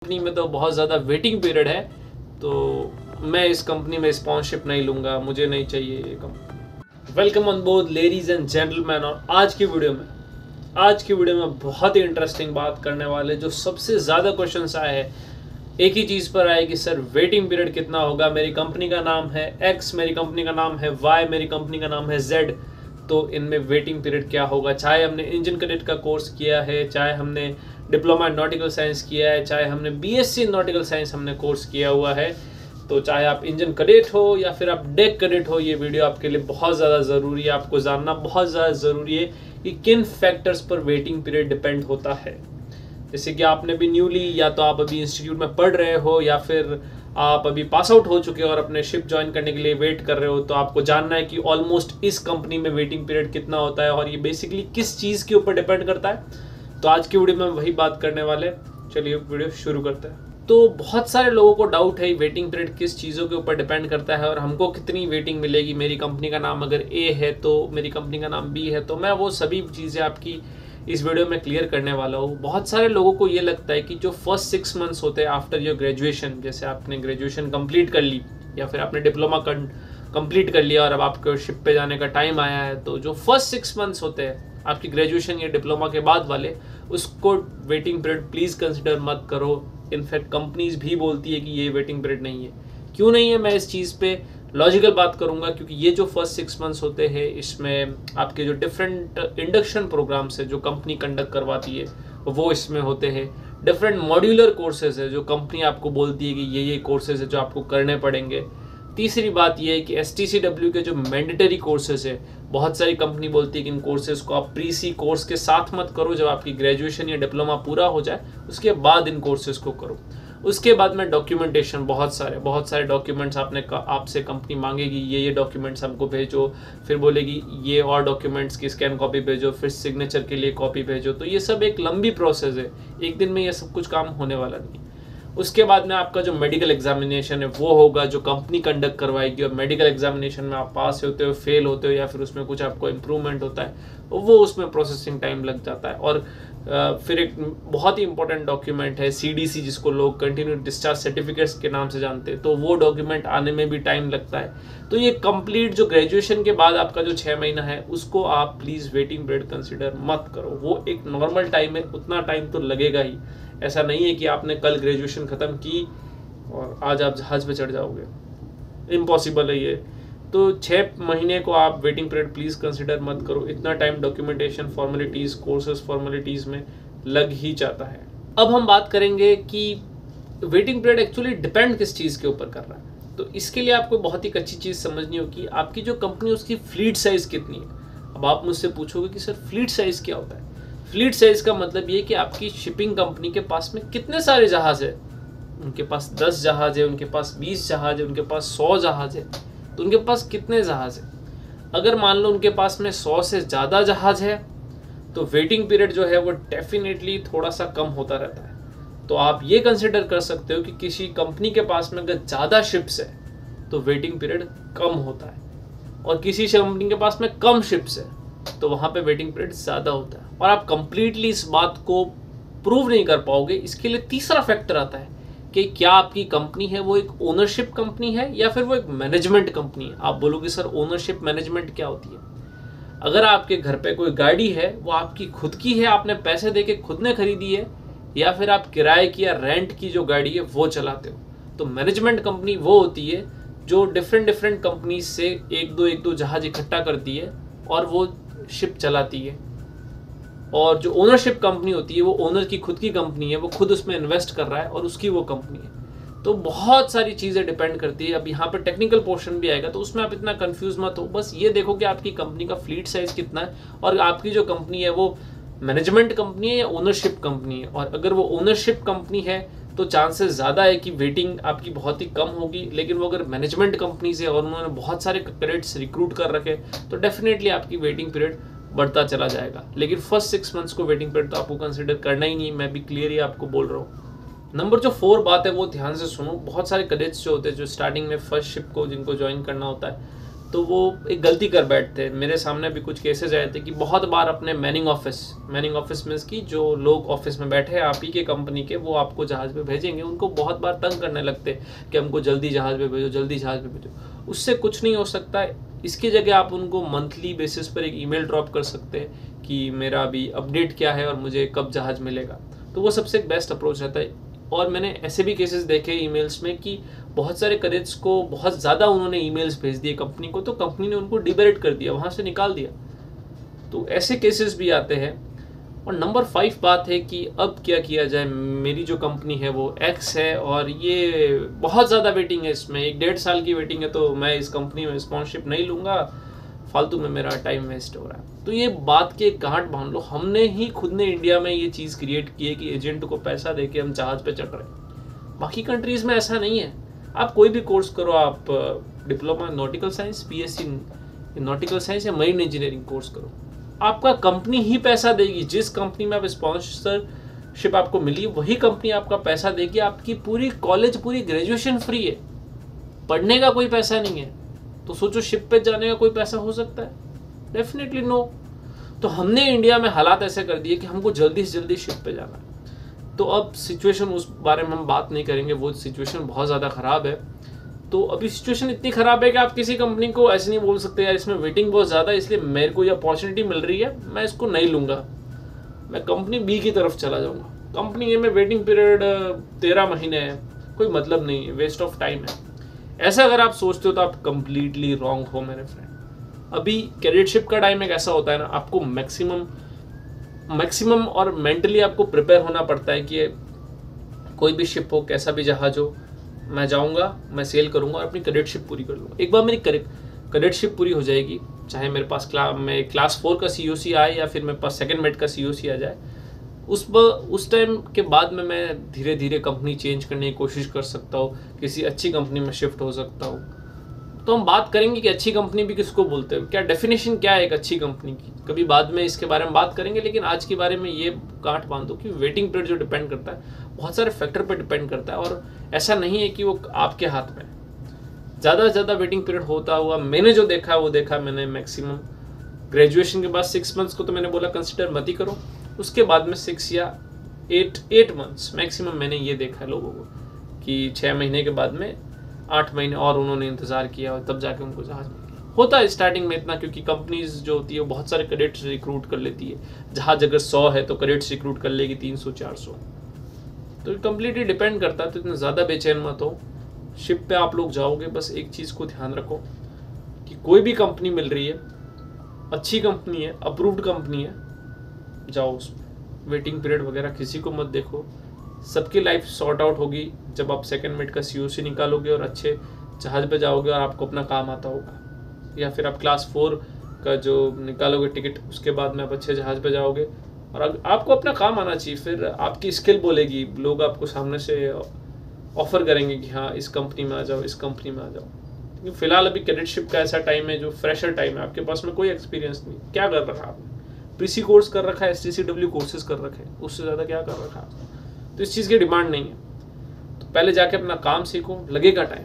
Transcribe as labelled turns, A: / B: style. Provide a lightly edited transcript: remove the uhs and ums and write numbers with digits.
A: Company में तो बहुत ज़्यादा वेटिंग पीरियड है, तो मैं इस कंपनी में स्पॉन्सरशिप नहीं लूँगा, मुझे नहीं चाहिए ये company. Welcome on board ladies and gentleman. और आज की वीडियो में बहुत ही इंटरेस्टिंग बात करने वाले, जो सबसे ज़्यादा क्वेश्चंस आए हैं एक ही चीज़ पर आए कि सर वेटिंग पीरियड कितना होगा। मेरी कंपनी का नाम है X, मेरी कंपनी का नाम है Y, मेरी कंपनी का नाम है Z, तो इनमें वेटिंग पीरियड क्या होगा। चाहे हमने इंजन कैडेट का कोर्स किया है, चाहे हमने डिप्लोमा इन नॉटिकल साइंस किया है, चाहे हमने BSc इन नॉटिकल साइंस हमने कोर्स किया हुआ है, तो चाहे आप इंजन कैडेट हो या फिर आप डेक कैडेट हो, ये वीडियो आपके लिए बहुत ज़्यादा ज़रूरी है। आपको जानना बहुत ज़्यादा ज़रूरी है कि किन फैक्टर्स पर वेटिंग पीरियड डिपेंड होता है। जैसे कि आपने भी न्यूली, या तो आप अभी इंस्टीट्यूट में पढ़ रहे हो या फिर आप अभी पास आउट हो चुके हो और अपने शिप ज्वाइन करने के लिए वेट कर रहे हो, तो आपको जानना है कि ऑलमोस्ट इस कंपनी में वेटिंग पीरियड कितना होता है और ये बेसिकली किस चीज़ के ऊपर डिपेंड करता है। तो आज की वीडियो में वही बात करने वाले। चलिए वीडियो शुरू करते हैं। तो बहुत सारे लोगों को डाउट है वेटिंग पीरियड किस चीज़ों के ऊपर डिपेंड करता है और हमको कितनी वेटिंग मिलेगी। मेरी कंपनी का नाम अगर A है तो मेरी कंपनी का नाम B है, तो मैं वो सभी चीज़ें आपकी इस वीडियो में क्लियर करने वाला हूँ। बहुत सारे लोगों को ये लगता है कि जो फर्स्ट 6 मंथ्स होते हैं आफ्टर योर ग्रेजुएशन, जैसे आपने ग्रेजुएशन कंप्लीट कर ली या फिर आपने डिप्लोमा कंप्लीट कर लिया और अब आपको शिप पे जाने का टाइम आया है, तो जो फर्स्ट 6 मंथ्स होते हैं आपकी ग्रेजुएशन या डिप्लोमा के बाद वाले, उसको वेटिंग पीरियड प्लीज़ कंसिडर मत करो। इनफैक्ट कंपनीज भी बोलती है कि ये वेटिंग पीरियड नहीं है। क्यों नहीं है, मैं इस चीज़ पे लॉजिकल बात करूंगा, क्योंकि ये जो फर्स्ट 6 मंथ्स होते हैं इसमें आपके जो डिफरेंट इंडक्शन प्रोग्राम्स है जो कंपनी कंडक्ट करवाती है वो इसमें होते हैं। डिफरेंट मॉड्यूलर कोर्सेज है जो कंपनी आपको बोलती है कि ये कोर्सेज है जो आपको करने पड़ेंगे। तीसरी बात ये है कि STCW के जो मैंडेटरी कोर्सेज है, बहुत सारी कंपनी बोलती है कि इन कोर्सेज को आप प्री-सी कोर्स के साथ मत करो, जब आपकी ग्रेजुएशन या डिप्लोमा पूरा हो जाए उसके बाद इन कोर्सेज को करो। उसके बाद में डॉक्यूमेंटेशन, बहुत सारे डॉक्यूमेंट्स आपसे कंपनी मांगेगी, ये डॉक्यूमेंट्स हमको भेजो, फिर बोलेगी ये और डॉक्यूमेंट्स की स्कैन कॉपी भेजो, फिर सिग्नेचर के लिए कॉपी भेजो। तो ये सब एक लंबी प्रोसेस है, एक दिन में ये सब कुछ काम होने वाला नहीं। उसके बाद में आपका जो मेडिकल एग्जामिनेशन है वो होगा, जो कंपनी कंडक्ट करवाएगी, और मेडिकल एग्जामिनेशन में आप पास होते हो, फेल होते हो या फिर उसमें कुछ आपको इम्प्रूवमेंट होता है, वो उसमें प्रोसेसिंग टाइम लग जाता है। और फिर एक बहुत ही इंपॉर्टेंट डॉक्यूमेंट है CDC, जिसको लोग कंटिन्यू डिस्चार्ज सर्टिफिकेट्स के नाम से जानते हैं, तो वो डॉक्यूमेंट आने में भी टाइम लगता है। तो ये कंप्लीट जो ग्रेजुएशन के बाद आपका जो 6 महीना है उसको आप प्लीज़ वेटिंग पीरियड कंसिडर मत करो। वो एक नॉर्मल टाइम है, उतना टाइम तो लगेगा ही। ऐसा नहीं है कि आपने कल ग्रेजुएशन ख़त्म की और आज आप जहाज़ पे चढ़ जाओगे, इम्पॉसिबल है ये। तो 6 महीने को आप वेटिंग पीरियड प्लीज़ कंसिडर मत करो। इतना time documentation formalities, courses formalities में लग ही जाता है। अब हम बात करेंगे कि वेटिंग पीरियड एक्चुअली डिपेंड किस चीज़ के ऊपर कर रहा है। तो इसके लिए आपको बहुत ही अच्छी चीज़ समझनी होगी, आपकी जो कंपनी उसकी फ्लीट साइज़ कितनी है। अब आप मुझसे पूछोगे कि सर फ्लीट साइज़ क्या होता है। फ्लीट साइज़ का मतलब ये कि आपकी शिपिंग कंपनी के पास में कितने सारे जहाज़ है। उनके पास 10 जहाज़ है, उनके पास 20 जहाज़ है, उनके पास 100 जहाज़ है, तो उनके पास कितने जहाज़ है। अगर मान लो उनके पास में 100 से ज़्यादा जहाज़ है तो वेटिंग पीरियड जो है वो डेफिनेटली थोड़ा सा कम होता रहता है। तो आप ये कंसिडर कर सकते हो कि किसी कंपनी के पास में अगर ज़्यादा शिप्स है तो वेटिंग पीरियड कम होता है, और किसी कंपनी के पास में कम शिप्स है तो वहाँ पे वेटिंग पीरियड ज़्यादा होता है। और आप कंप्लीटली इस बात को प्रूव नहीं कर पाओगे। इसके लिए तीसरा फैक्टर आता है कि क्या आपकी कंपनी है वो एक ओनरशिप कंपनी है या फिर वो एक मैनेजमेंट कंपनी है। आप बोलोगे सर ओनरशिप मैनेजमेंट क्या होती है। अगर आपके घर पे कोई गाड़ी है वो आपकी खुद की है, आपने पैसे दे के खुद ने खरीदी है, या फिर आप किराए की या रेंट की जो गाड़ी है वो चलाते हो, तो मैनेजमेंट कंपनी वो होती है जो डिफरेंट कंपनी से एक दो जहाज इकट्ठा करती है और वो शिप चलाती है। और जो ओनरशिप कंपनी होती है वो ओनर की खुद की कंपनी है, वो खुद उसमें इन्वेस्ट कर रहा है और उसकी वो कंपनी है। तो बहुत सारी चीज़ें डिपेंड करती है। अब यहाँ पर टेक्निकल पोर्शन भी आएगा, तो उसमें आप इतना कंफ्यूज मत हो। बस ये देखो कि आपकी कंपनी का फ्लीट साइज कितना है और आपकी जो कंपनी है वो मैनेजमेंट कंपनी है या ओनरशिप कंपनी है। और अगर वो ओनरशिप कंपनी है तो चांसेस ज़्यादा है कि वेटिंग आपकी बहुत ही कम होगी। लेकिन वो अगर मैनेजमेंट कंपनी से और उन्होंने बहुत सारे कैडेट्स रिक्रूट कर रखे तो डेफिनेटली आपकी वेटिंग पीरियड बढ़ता चला जाएगा। लेकिन फर्स्ट 6 मंथ्स को वेटिंग पीरियड तो आपको कंसिडर करना ही नहीं, मैं भी क्लियरली आपको बोल रहा हूँ। नंबर जो 4 बात है वो ध्यान से सुनो। बहुत सारे कैडेट्स जो होते हैं जो स्टार्टिंग में फर्स्ट शिप को जिनको ज्वाइन करना होता है तो वो एक गलती कर बैठते हैं। मेरे सामने भी कुछ केसेस आए थे कि बहुत बार अपने मैनिंग ऑफिस मीन्स की जो लोग ऑफिस में बैठे हैं आप ही के कंपनी के, वो आपको जहाज़ पे भेजेंगे, उनको बहुत बार तंग करने लगते कि हमको जल्दी जहाज़ पे भेजो, जल्दी जहाज़ पे भेजो। उससे कुछ नहीं हो सकता है। इसकी जगह आप उनको मंथली बेसिस पर एक ईमेल ड्रॉप कर सकते हैं कि मेरा अभी अपडेट क्या है और मुझे कब जहाज़ मिलेगा। तो वो सबसे एक बेस्ट अप्रोच रहता है। और मैंने ऐसे भी केसेस देखे ईमेल्स में कि बहुत सारे करेज को बहुत ज़्यादा उन्होंने ईमेल्स भेज दिए कंपनी को, तो कंपनी ने उनको डिबेरेट कर दिया, वहाँ से निकाल दिया। तो ऐसे केसेस भी आते हैं। और नंबर 5 बात है कि अब क्या किया जाए। मेरी जो कंपनी है वो एक्स है और ये बहुत ज़्यादा वेटिंग है, इसमें 1-1.5 साल की वेटिंग है, तो मैं इस कंपनी में स्पॉन्सरशिप नहीं लूँगा, फालतू में मेरा टाइम वेस्ट हो रहा है। तो ये बात के गांठ बांध लो, हमने ही खुद ने इंडिया में ये चीज़ क्रिएट की है कि एजेंट को पैसा दे के हम जहाज़ पे चढ़ रहे हैं। बाकी कंट्रीज़ में ऐसा नहीं है। आप कोई भी कोर्स करो, आप diploma nautical science, BSc nautical science या मरीन इंजीनियरिंग कोर्स करो, आपका कंपनी ही पैसा देगी। जिस कंपनी में आप स्पॉन्सरशिप आपको मिली वही कंपनी आपका पैसा देगी। आपकी पूरी कॉलेज, पूरी ग्रेजुएशन फ्री है, पढ़ने का कोई पैसा नहीं है। तो सोचो शिप पे जाने का कोई पैसा हो सकता है? Definitely no. तो हमने इंडिया में हालात ऐसे कर दिए कि हमको जल्दी से जल्दी शिप पे जाना है। तो अब सिचुएशन, उस बारे में हम बात नहीं करेंगे, वो सिचुएशन बहुत ज़्यादा ख़राब है। तो अभी सिचुएशन इतनी ख़राब है कि आप किसी कंपनी को ऐसे नहीं बोल सकते यार इसमें वेटिंग बहुत ज़्यादा है, इसलिए मेरे को ये अपॉर्चुनिटी मिल रही है, मैं इसको नहीं लूँगा, मैं कंपनी बी की तरफ चला जाऊँगा। कंपनी ए में वेटिंग पीरियड 13 महीने है, कोई मतलब नहीं है, वेस्ट ऑफ टाइम है। ऐसा अगर आप सोचते हो तो आप कंप्लीटली रॉन्ग हो मेरे फ्रेंड। अभी कैडेटशिप का टाइम एक ऐसा होता है ना, आपको मैक्सिमम और मेंटली आपको प्रिपेयर होना पड़ता है कि कोई भी शिप हो, कैसा भी जहाज हो, मैं जाऊंगा, मैं सेल करूंगा और अपनी कैडेटशिप पूरी कर लूँगा। एक बार मेरी कैडेटशिप पूरी हो जाएगी, चाहे मेरे पास क्लास 4 का COC आए या फिर मेरे पास सेकंड मेट का COC आ जाए, उस टाइम के बाद में मैं धीरे धीरे कंपनी चेंज करने की कोशिश कर सकता हूँ, किसी अच्छी कंपनी में शिफ्ट हो सकता हूँ। तो हम बात करेंगे कि अच्छी कंपनी भी किसको बोलते हैं, क्या डेफिनेशन क्या है एक अच्छी कंपनी की, कभी बाद में इसके बारे में बात करेंगे। लेकिन आज के बारे में ये गांठ बांध दो कि वेटिंग पीरियड जो डिपेंड करता है बहुत सारे फैक्टर पर डिपेंड करता है, और ऐसा नहीं है कि वो आपके हाथ में। ज़्यादा से ज़्यादा वेटिंग पीरियड होता हुआ मैंने जो देखा वो देखा मैंने मैक्सिमम ग्रेजुएशन के बाद 6 मंथ्स को तो मैंने बोला कंसिडर मत ही करो, उसके बाद में 6 या 8 मंथ्स मैक्सिमम मैंने ये देखा है लोगों को कि 6 महीने के बाद में 8 महीने और उन्होंने इंतज़ार किया और तब जाके उनको जहाज़ मिला। होता है स्टार्टिंग में इतना, क्योंकि कंपनीज जो होती है वो बहुत सारे कैडेट्स रिक्रूट कर लेती है। जहाज अगर 100 है तो कैडेट्स रिक्रूट कर लेगी 300-400। तो कम्प्लीटली डिपेंड करता है। तो इतना ज़्यादा बेचैन मत हो। शिप पे आप लोग जाओगे, बस एक चीज़ को ध्यान रखो कि कोई भी कंपनी मिल रही है, अच्छी कंपनी है, अप्रूव्ड कंपनी है, जाओ उसमें। वेटिंग पीरियड वगैरह किसी को मत देखो। सबकी लाइफ सॉर्ट आउट होगी जब आप सेकंड मेट का COC निकालोगे और अच्छे जहाज़ पे जाओगे और आपको अपना काम आता होगा, या फिर आप क्लास 4 का जो निकालोगे टिकट, उसके बाद में आप अच्छे जहाज़ पे जाओगे और आपको अपना काम आना चाहिए। फिर आपकी स्किल बोलेगी, लोग आपको सामने से ऑफ़र करेंगे कि हाँ इस कंपनी में आ जाओ, इस कंपनी में आ जाओ। क्योंकि फिलहाल अभी कैडेटशिप का ऐसा टाइम है जो फ्रेशर टाइम है, आपके पास में कोई एक्सपीरियंस नहीं। क्या कर रखा आपने? PC कोर्स कर रखा है, STCW कोर्सेज कर रखे हैं, उससे ज़्यादा क्या कर रखा है? तो इस चीज़ की डिमांड नहीं है। तो पहले जाके अपना काम सीखो, लगेगा टाइम।